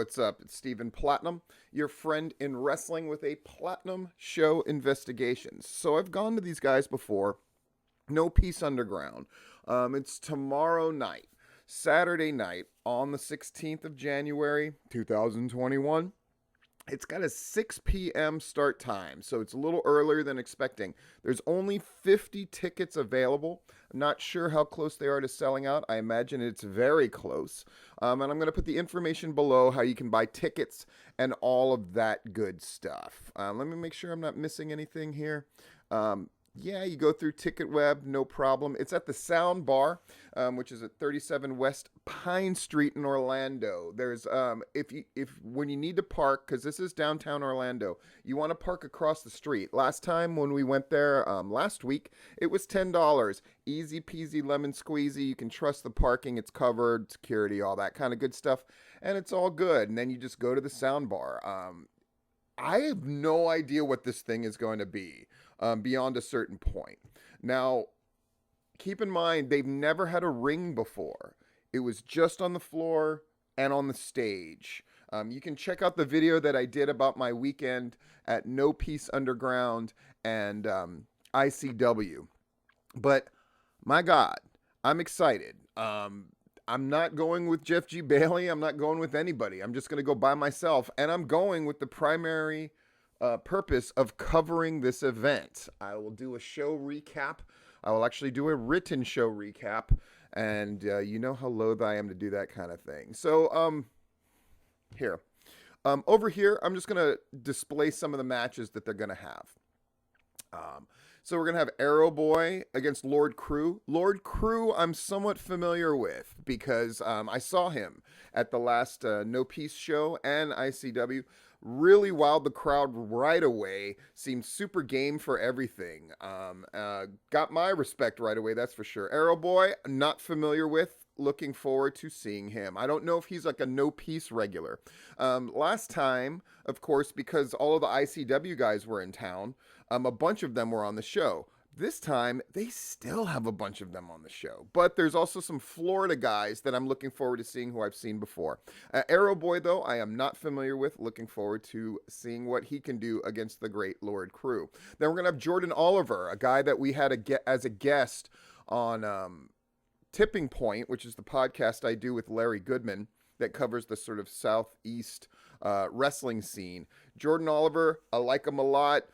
what's up? It's Stephen Platinum, your friend in wrestling with a Platinum Show Investigations. So I've gone to these guys before. No Peace Underground. It's tomorrow night, Saturday night, on the 16th of January, 2021. It's got a 6 p.m. start time, so it's a little earlier than expecting. There's only 50 tickets available. I'm not sure how close they are to selling out. I imagine it's very close. And I'm going to put the information below how you can buy tickets and all of that good stuff. Let me make sure I'm not missing anything here. Yeah, you go through TicketWeb, no problem. It's at the Soundbar, which is at 37 West Pine Street in Orlando. There's when you need to park, because this is downtown Orlando, you want to park across the street. Last time when we went there last week, it was $10. Easy peasy lemon squeezy. You can trust the parking. It's covered, security, all that kind of good stuff, and it's all good. And then you just go to the Soundbar. I have no idea what this thing is going to be. Beyond a certain point. Now, keep in mind, they've never had a ring before. It was just on the floor and on the stage. You can check out the video that I did about my weekend at No Peace Underground and ICW. But, my God, I'm excited. I'm not going with Jeff G. Bailey. I'm not going with anybody. I'm just going to go by myself. And I'm going with the primary purpose of covering this event. I will do a show recap. I will actually do a written show recap, and you know how loath I am to do that kind of thing. So here, over here, I'm just gonna display some of the matches that they're gonna have. So we're gonna have Arrow Boy against Lord Crew. Lord Crew, I'm somewhat familiar with because I saw him at the last No Peace show and ICW. Really wowed the crowd right away. Seemed super game for everything. Got my respect right away, that's for sure. Arrow Boy, not familiar with. Looking forward to seeing him. I don't know if he's like a No Peace regular. Last time, of course, because all of the ICW guys were in town, a bunch of them were on the show. This time, they still have a bunch of them on the show. But there's also some Florida guys that I'm looking forward to seeing who I've seen before. Arrow Boy, though, I am not familiar with. Looking forward to seeing what he can do against the great Lord Crew. Then we're going to have Jordan Oliver, a guy that we had as a guest on Tipping Point, which is the podcast I do with Larry Goodman that covers the sort of Southeast wrestling scene. Jordan Oliver, I like him a lot.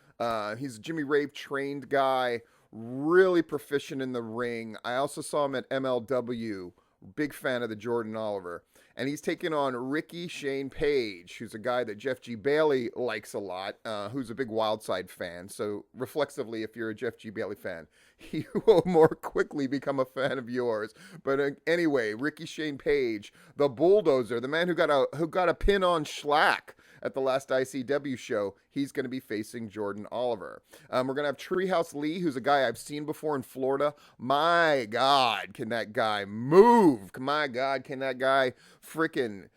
He's a Jimmy Rave trained guy, really proficient in the ring. I also saw him at MLW, big fan of the Jordan Oliver. And he's taking on Ricky Shane Page, who's a guy that Jeff G. Bailey likes a lot, who's a big Wildside fan. So reflexively, if you're a Jeff G. Bailey fan, he will more quickly become a fan of yours. But anyway, Ricky Shane Page, the bulldozer, the man who got a pin on Schlack at the last ICW show, he's going to be facing Jordan Oliver. We're going to have Treehouse Lee, who's a guy I've seen before in Florida. My God, can that guy move? My God, can that guy freaking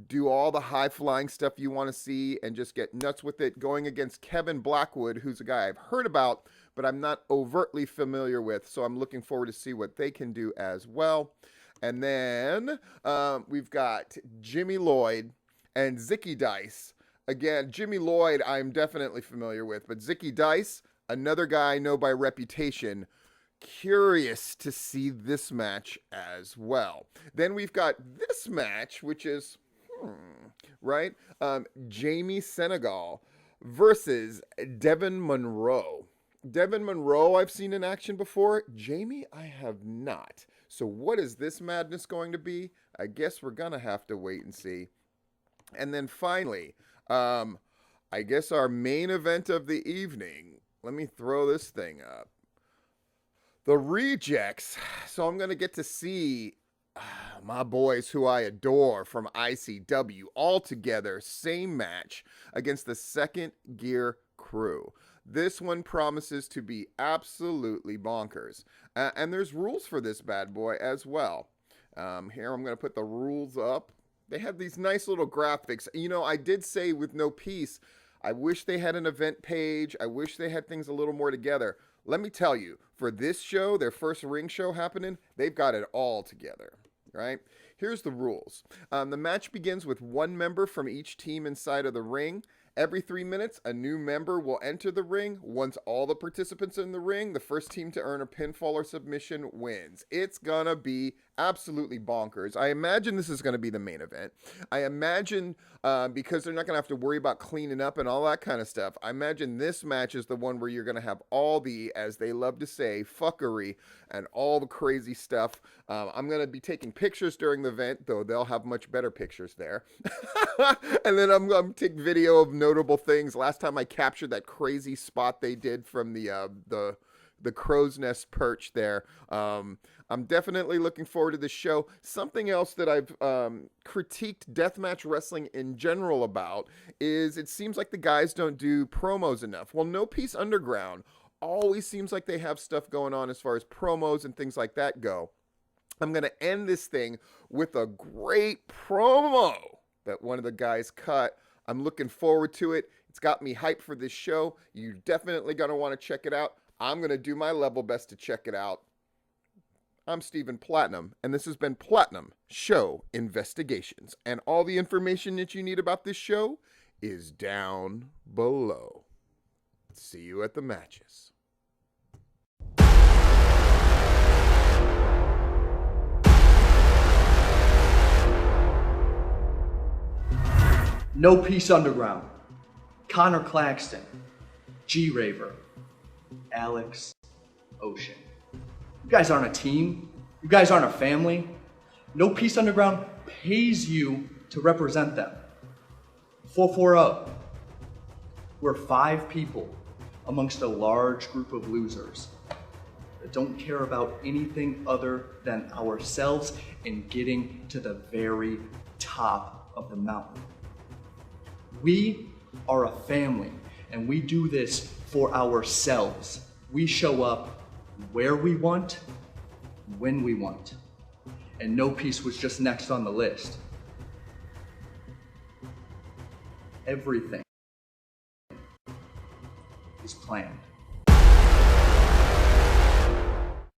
do all the high-flying stuff you want to see and just get nuts with it, going against Kevin Blackwood, who's a guy I've heard about, but I'm not overtly familiar with, so I'm looking forward to see what they can do as well. And then we've got Jimmy Lloyd and Ziki Dice. Again, Jimmy Lloyd I'm definitely familiar with, but Ziki Dice, another guy I know by reputation. Curious to see this match as well. Then we've got this match, which is, right? Jamie Senegal versus Devin Monroe. Devin Monroe I've seen in action before. Jamie I have not. So what is this madness going to be? I guess we're going to have to wait and see. And then finally, I guess our main event of the evening. Let me throw this thing up. The Rejects. So I'm going to get to see my boys who I adore from ICW all together. Same match against the Second Gear Crew. This one promises to be absolutely bonkers. And there's rules for this bad boy as well. Here I'm going to put the rules up. They have these nice little graphics. You know, I did say with No Peace, I wish they had an event page. I wish they had things a little more together. Let me tell you, for this show, their first ring show happening, they've got it all together, right? Here's the rules. The match begins with one member from each team inside of the ring. Every 3 minutes, a new member will enter the ring. Once all the participants are in the ring, the first team to earn a pinfall or submission wins. It's gonna be absolutely bonkers. I imagine this is gonna be the main event. I imagine, because they're not gonna have to worry about cleaning up and all that kind of stuff, I imagine this match is the one where you're gonna have all the, as they love to say, fuckery and all the crazy stuff. I'm gonna be taking pictures during the event, though they'll have much better pictures there. And then I'm gonna take video of notable things. Last time I captured that crazy spot they did from the crow's nest perch there. I'm definitely looking forward to this show. Something else that I've critiqued deathmatch wrestling in general about is it seems like the guys don't do promos enough. Well, No Peace Underground always seems like they have stuff going on as far as promos and things like that go. I'm going to end this thing with a great promo that one of the guys cut. I'm looking forward to it. It's got me hyped for this show. You're definitely going to want to check it out. I'm going to do my level best to check it out. I'm Stephen Platinum, and this has been Platinum Show Investigations. And all the information that you need about this show is down below. See you at the matches. No Peace Underground, Connor Claxton, G-Raver, Alex Ocean. You guys aren't a team. You guys aren't a family. No Peace Underground pays you to represent them. 440. We're 5 people amongst a large group of losers that don't care about anything other than ourselves and getting to the very top of the mountain. We are a family, and we do this for ourselves. We show up where we want, when we want. And No Peace was just next on the list. Everything is planned.